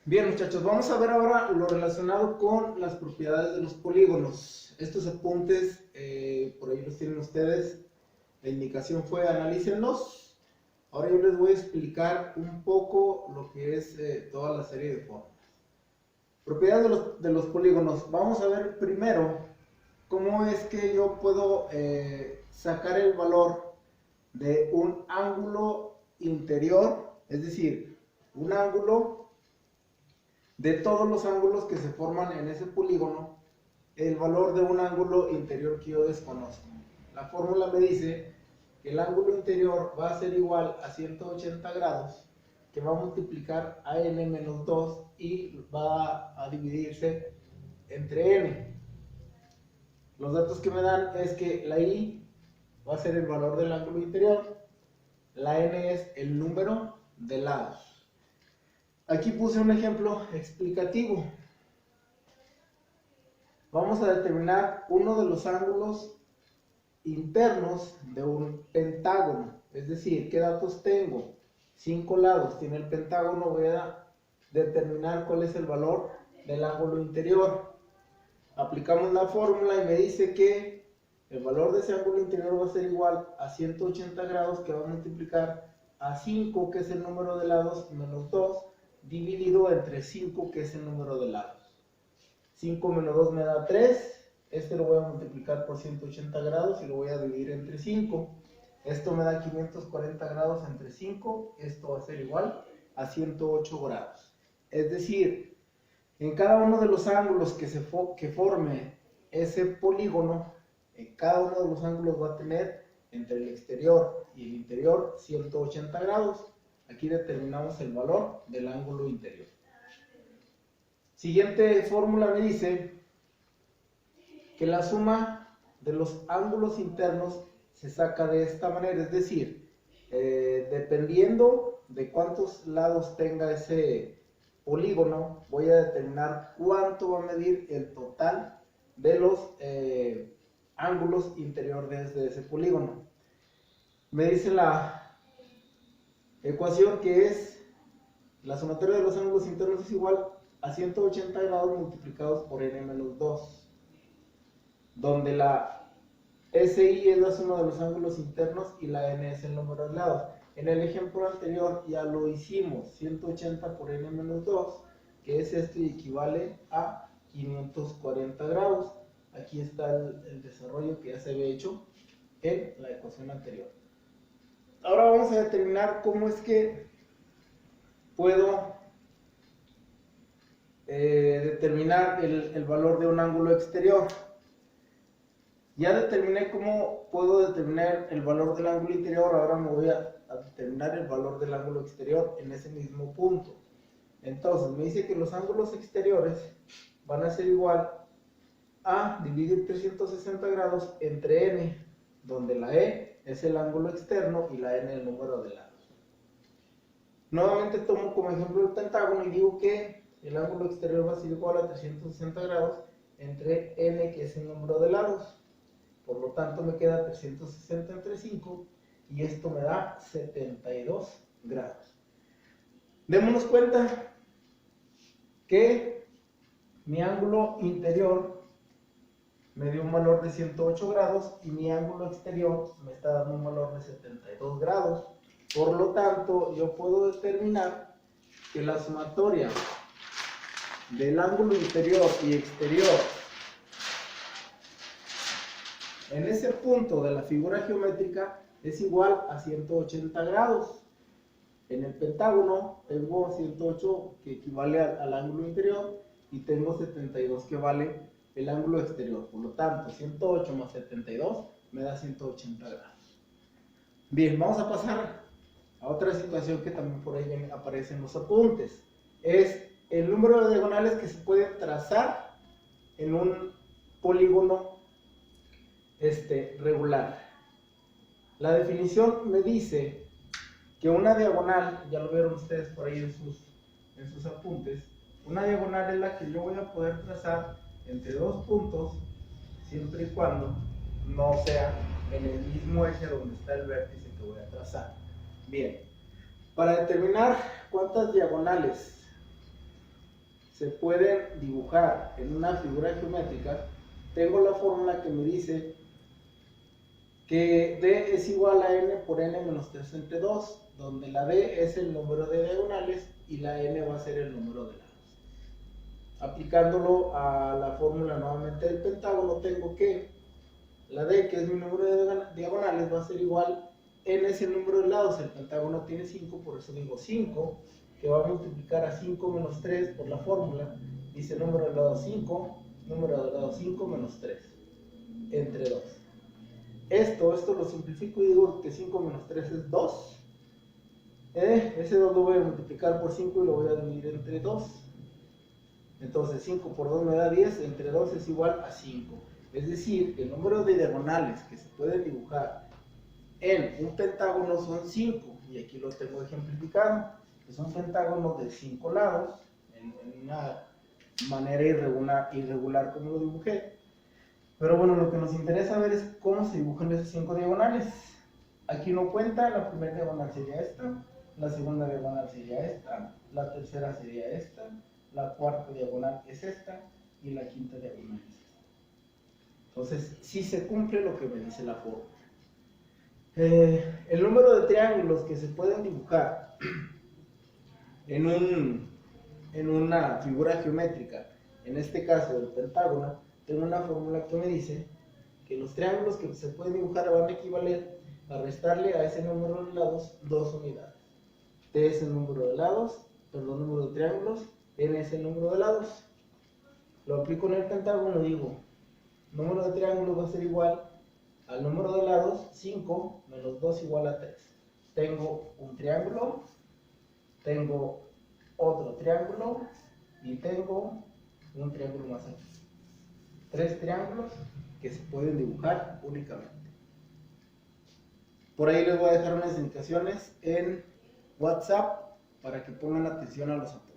Bien, muchachos, vamos a ver ahora lo relacionado con las propiedades de los polígonos. Estos apuntes, por ahí los tienen ustedes. La indicación fue analícenlos. Ahora yo les voy a explicar un poco lo que es toda la serie de fórmulas. Propiedades de los polígonos. Vamos a ver primero cómo es que yo puedo sacar el valor de un ángulo interior, es decir, un ángulo de todos los ángulos que se forman en ese polígono, el valor de un ángulo interior que yo desconozco. La fórmula me dice que el ángulo interior va a ser igual a 180 grados, que va a multiplicar a n menos 2 y va a dividirse entre n. Los datos que me dan es que la i va a ser el valor del ángulo interior, la n es el número de lados. Aquí puse un ejemplo explicativo. Vamos a determinar uno de los ángulos internos de un pentágono. Es decir, ¿qué datos tengo? 5 lados tiene el pentágono. Voy a determinar cuál es el valor del ángulo interior. Aplicamos la fórmula y me dice que el valor de ese ángulo interior va a ser igual a 180 grados, que va a multiplicar a 5, que es el número de lados, menos 2, dividido entre 5, que es el número de lados. 5 menos 2 me da 3. Este lo voy a multiplicar por 180 grados y lo voy a dividir entre 5. Esto me da 540 grados entre 5. Esto va a ser igual a 108 grados. Es decir, en cada uno de los ángulos que forme ese polígono, cada uno de los ángulos va a tener entre el exterior y el interior 180 grados. Aquí determinamos el valor del ángulo interior. Siguiente fórmula me dice que la suma de los ángulos internos se saca de esta manera, es decir, dependiendo de cuántos lados tenga ese polígono, voy a determinar cuánto va a medir el total de los ángulos interiores de ese polígono. Me dice la ecuación que es la sumatoria de los ángulos internos es igual a 180 grados multiplicados por n menos 2, donde la SI es la suma de los ángulos internos y la n es el número de lados. En el ejemplo anterior ya lo hicimos, 180 por n menos 2, que es esto y equivale a 540 grados. Aquí está el desarrollo que ya se había hecho en la ecuación anterior. Ahora vamos a determinar cómo es que puedo determinar el valor de un ángulo exterior. Ya determiné cómo puedo determinar el valor del ángulo interior. Ahora me voy a determinar el valor del ángulo exterior en ese mismo punto. Entonces me dice que los ángulos exteriores van a ser igual a dividir 360 grados entre n, donde la e es el ángulo externo y la n el número de lados. Nuevamente tomo como ejemplo el pentágono y digo que el ángulo exterior va a ser igual a 360 grados entre n, que es el número de lados. Por lo tanto me queda 360 entre 5 y esto me da 72 grados. Démonos cuenta que mi ángulo interior me dio un valor de 108 grados y mi ángulo exterior me está dando un valor de 72 grados. Por lo tanto, yo puedo determinar que la sumatoria del ángulo interior y exterior en ese punto de la figura geométrica es igual a 180 grados. En el pentágono tengo 108 que equivale al ángulo interior y tengo 72 que vale el ángulo exterior. Por lo tanto, 108 más 72 me da 180 grados. Bien, vamos a pasar a otra situación que también por ahí aparece en los apuntes. Es el número de diagonales que se puede trazar en un polígono regular. La definición me dice que una diagonal, ya lo vieron ustedes por ahí en sus apuntes, una diagonal es la que yo voy a poder trazar entre dos puntos siempre y cuando no sea en el mismo eje donde está el vértice que voy a trazar. Bien, para determinar cuántas diagonales se pueden dibujar en una figura geométrica, tengo la fórmula que me dice que D es igual a N por N menos 3 entre 2, donde la D es el número de diagonales y la N va a ser el número de lados. Aplicándolo a la fórmula nuevamente del pentágono, tengo que la D, que es mi número de diagonales, va a ser igual, N es el número de lados, el pentágono tiene 5, por eso digo 5, que va a multiplicar a 5 menos 3 por la fórmula, dice número de lado 5, número de lado 5 menos 3, entre 2. Esto lo simplifico y digo que 5 menos 3 es 2. Ese 2 lo voy a multiplicar por 5 y lo voy a dividir entre 2. Entonces 5 por 2 me da 10, entre 2 es igual a 5. Es decir, el número de diagonales que se pueden dibujar en un pentágono son 5. Y aquí lo tengo ejemplificado. Es un pentágono de 5 lados, en una manera irregular como lo dibujé. Pero bueno, lo que nos interesa ver es cómo se dibujan esos 5 diagonales. Aquí no cuenta, la primera diagonal sería esta, la segunda diagonal sería esta, la tercera sería esta, la cuarta diagonal es esta y la quinta diagonal es esta. Entonces, sí se cumple lo que me dice la fórmula. El número de triángulos que se pueden dibujar en una figura geométrica, en este caso el pentágono, tengo una fórmula que me dice que los triángulos que se pueden dibujar van a equivaler a restarle a ese número de lados 2 unidades. T es el número de lados, perdón, número de triángulos, N es el número de lados. Lo aplico en el pentágono y digo, número de triángulos va a ser igual al número de lados, 5 menos 2 igual a 3. Tengo un triángulo, tengo otro triángulo y tengo un triángulo más aquí. 3 triángulos que se pueden dibujar únicamente. Por ahí les voy a dejar unas indicaciones en WhatsApp para que pongan atención a los apuntes.